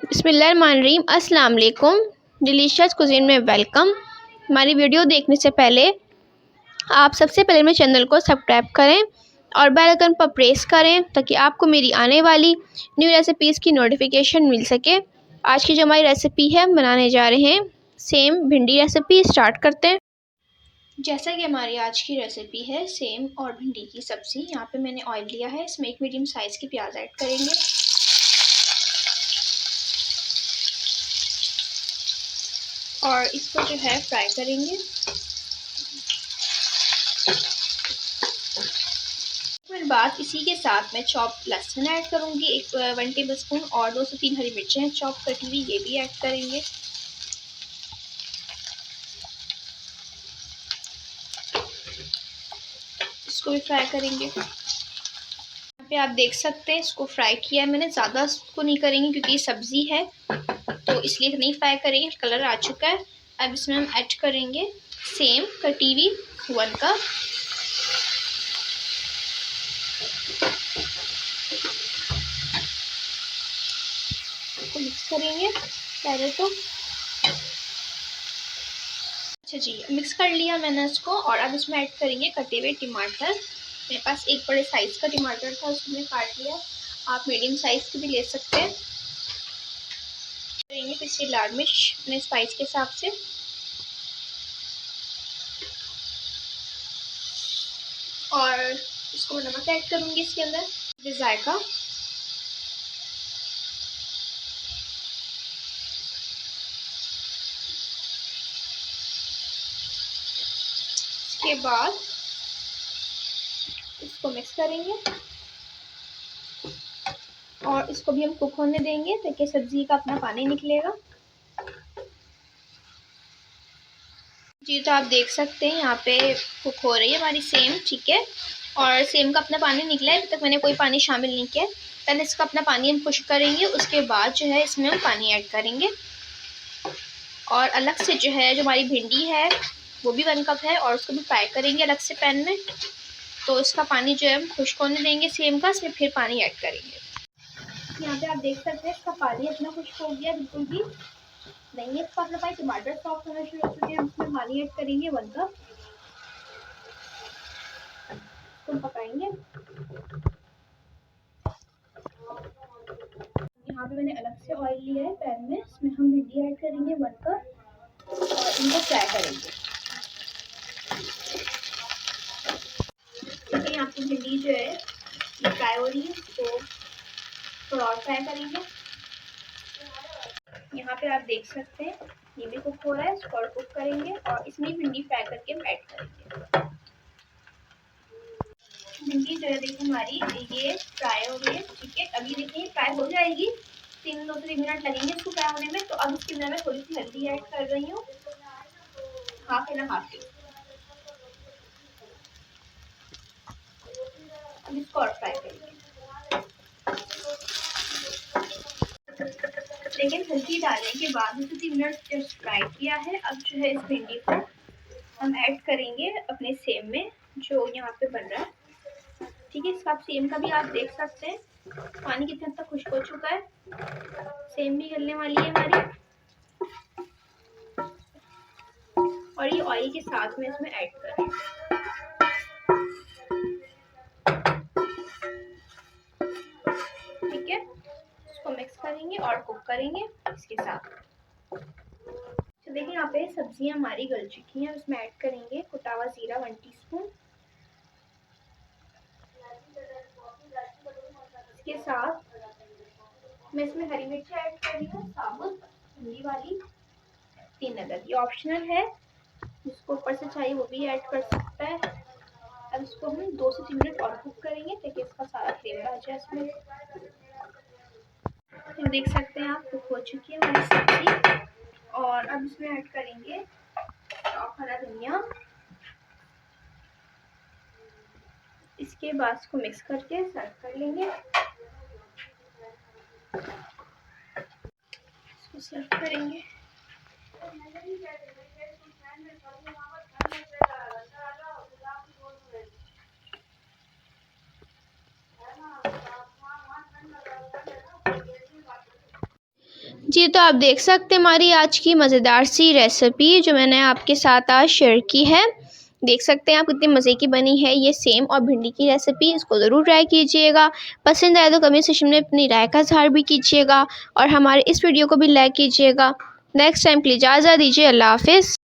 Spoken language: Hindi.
बिस्मिल्लाहिर्रहमानिर्रहीम। अस्सलाम वालेकुम। डिलीशियस कुज़ीन में वेलकम। हमारी वीडियो देखने से पहले आप सबसे पहले मेरे चैनल को सब्सक्राइब करें और बेल आइकन पर प्रेस करें ताकि आपको मेरी आने वाली न्यू रेसिपीज़ की नोटिफिकेशन मिल सके। आज की जो हमारी रेसिपी है हम बनाने जा रहे हैं सेम भिंडी रेसिपी। स्टार्ट करते हैं। जैसा कि हमारी आज की रेसिपी है सेम और भिंडी की सब्ज़ी। यहाँ पे मैंने ऑयल लिया है, इसमें एक मीडियम साइज़ की प्याज ऐड करेंगे और इसको जो है फ्राई करेंगे। फिर बाद इसी के साथ मैं चॉप लहसुन ऐड करूँगी 1 टेबलस्पून और 2 से 3 हरी मिर्चें हैं चॉप कटी हुई, ये भी ऐड करेंगे। इसको भी फ्राई करेंगे। यहाँ पे आप देख सकते हैं इसको फ्राई किया है मैंने, ज़्यादा इसको नहीं करेंगे क्योंकि ये सब्ज़ी है तो इसलिए नहीं फ्राई करेंगे। कलर आ चुका है। अब इसमें हम ऐड करेंगे सेम कटी हुई 1 कप। मिक्स करेंगे पहले तो। अच्छा जी, मिक्स कर लिया मैंने इसको और अब इसमें ऐड करेंगे कटे हुए टमाटर। मेरे पास एक बड़े साइज़ का टमाटर था, उसको मैंने काट लिया। आप मीडियम साइज़ के भी ले सकते हैं। करेंगे पिसी लाल मिर्च अपने स्पाइस के हिसाब से और इसको नमक ऐड करूँगी इसके अंदर जायका। इसके बाद इसको मिक्स करेंगे और इसको भी हम कुक होने देंगे ताकि सब्जी का अपना पानी निकलेगा। जी तो आप देख सकते हैं यहाँ पे कुक हो रही है हमारी सेम, ठीक है। और सेम का अपना पानी निकला है, अभी तक मैंने कोई पानी शामिल नहीं किया। पहले इसका अपना पानी हम खुश्क करेंगे, उसके बाद जो है इसमें हम पानी ऐड करेंगे और अलग से जो है जो हमारी भिंडी है वो भी 1 कप है और उसको भी फ्राई करेंगे अलग से पैन में। तो इसका पानी जो है हम खुश्क होने देंगे सेम का, इसमें फिर पानी ऐड करेंगे। यहाँ पे आप देख सकते हैं इसका पानी इतना खुश्क हो गया, बिल्कुल भी नहीं है इसका अपना पानी। टमाटर सॉफ्ट होना शुरू हो चुके हैं, हम इसमें पानी ऐड करेंगे 1 कप। इसको पकाएंगे। यहाँ पे मैंने अलग से ऑयल लिया है पैन में, इसमें हम भिंडी ऐड करेंगे 1 कप और इनको फ्राई करेंगे। यहाँ पे भिंडी जो है ये फ्राई हो रही है तो थोड़ा और फ्राई करेंगे। यहाँ पे आप देख सकते हैं ये भी कुक हो रहा है, इसको और कुक करेंगे और इसमें भिंडी फ्राई करके हम ऐड करेंगे। भिंडी जो है देखिए हमारी ये फ्राई हो गई है, ठीक है। अभी देखिए फ्राई हो जाएगी, 2 से 3 मिनट लगेंगे इसको फ्राई होने में। तो अब इसके अंदर मैं थोड़ी सी हल्दी ऐड कर रही हूँ, हाफ एंड हाफ टी। अब इसको और फ्राई करेंगे। लेकिन हल्दी डालने के बाद 2 से 3 मिनट जस्ट फ्राई किया है। अब जो है इस भिंडी को हम ऐड करेंगे अपने सेम में जो यहाँ पे बन रहा है, ठीक है। इसका आप सेम का भी आप देख सकते हैं पानी कितना तक खुश्क हो चुका है। सेम भी गलने वाली है हमारी और ये ऑयल के साथ में इसमें ऐड करें। ठीक है, इसको मिक्स करेंगे और कुक करेंगे इसके साथ। तो देखिए यहाँ पे सब्जियां हमारी गल चुकी हैं, उसमें ऐड करेंगे कुटा हुआ जीरा 1 टीस्पून। इसके साथ मैं इसमें हरी मिर्ची ऐड कर रही हूँ साबुत ठंडी वाली 3 अदद। ये ऑप्शनल है, जिसको ऊपर से चाहिए वो भी ऐड कर सकता है। अब इसको हम 2 से 3 मिनट और कुक करेंगे ताकि इसका सारा फ्लेवर आ जाए इसमें। तो देख सकते हैं आप कुक हो चुकी है हमारी सब्जी और अब इसमें ऐड करेंगे चॉप हरा धनिया। इसके बाद इसको मिक्स करके सर्व कर लेंगे। इसको सर्व करेंगे। जी, तो आप देख सकते हैं हमारी आज की मज़ेदार सी रेसिपी जो मैंने आपके साथ आज शेयर की है। देख सकते हैं आप कितनी मज़े की बनी है ये सेम और भिंडी की रेसिपी। इसको ज़रूर ट्राई कीजिएगा। पसंद आए तो कमेंट सेक्शन में अपनी राय का इज़हार भी कीजिएगा और हमारे इस वीडियो को भी लाइक कीजिएगा। नेक्स्ट टाइम के लिए इजाज़त दीजिए। अल्लाह हाफ़िज़।